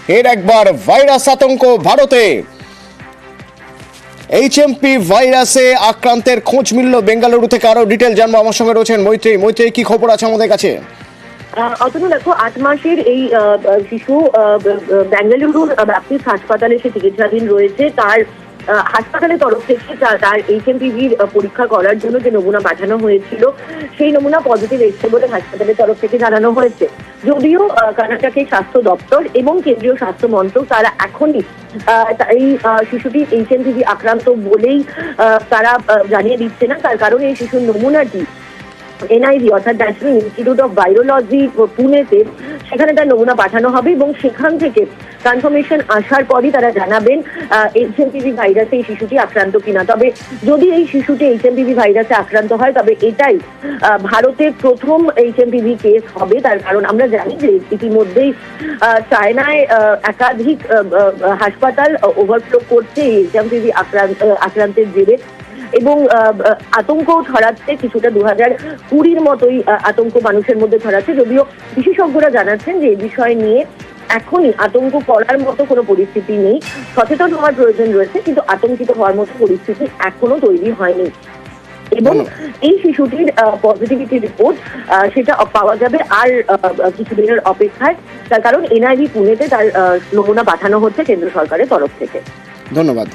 ফের একবার ভাইরাস আতঙ্ক ভারতে। এইচএমপি ভাইরাসে আক্রান্তের খোঁজ মিলল বেঙ্গালুরু থেকে। আরো ডিটেল জানবো, আমার সঙ্গে রয়েছেন মৈত্রী। মৈত্রী, কি খবর আছে আমাদের কাছে? অতনু, দেখো, 8 মাসের এই শিশু বেঙ্গালুরুর ব্যাপটিস্ট হাসপাতালে সে চিকিৎসাধীন রয়েছে। তার হাসপাতালের তরফ থেকে তার এইচএমপিভির পরীক্ষা করার জন্য যে নমুনা পাঠানো হয়েছিল, সেই নমুনা পজিটিভ এসেছে বলে হাসপাতালের তরফ থেকে জানানো হয়েছে। যদিও কর্ণাটকের স্বাস্থ্য দপ্তর এবং কেন্দ্রীয় স্বাস্থ্য মন্ত্রক তারা এখনই এই শিশুটি এইচএমপিভি আক্রান্ত বলেই তারা জানিয়ে দিচ্ছে না। তার কারণে এই শিশুর নমুনাটি এনআইভি অর্থাৎ ন্যাশনাল ইনস্টিটিউট অফ ভাইরোলজি পুনেতে, সেখানে তার নমুনা পাঠানো হবে এবং সেখান থেকে কনফার্মেশন আসার পরই তারা জানাবেন এইচএমপিভি ভাইরাসে এই শিশুটি আক্রান্ত কিনা। তবে যদি এই শিশুটি এইচএমপিভি ভাইরাসে আক্রান্ত হয়, তবে এটাই ভারতের প্রথম এইচএমপিভি কেস হবে। তার কারণ আমরা জানি যে ইতিমধ্যেই চায়নায় একাধিক হাসপাতাল ওভারফ্লো করছে এইচএমপিভি আক্রান্তের জেরে, এবং আতঙ্ক ছড়াচ্ছে কিছুটা 2020 মতোই আতঙ্ক মানুষের মধ্যে ছড়াচ্ছে। যদিও বিশেষজ্ঞরা জানাচ্ছেন যে এই বিষয় নিয়ে এখনই আতঙ্ক করার মতো কোনো পরিস্থিতি নেই। সচেতন হওয়ার প্রয়োজন রয়েছে, কিন্তু আতঙ্কিত হওয়ার মতো পরিস্থিতি এখনো তৈরি হয়নি। এবং এই শিশুটির পজিটিভিটি রিপোর্ট সেটা পাওয়া যাবে আর কিছুদিনের অপেক্ষায়। তার কারণ এনআইভি পুনেতে তার নমুনা পাঠানো হচ্ছে কেন্দ্র সরকারের তরফ থেকে। ধন্যবাদ।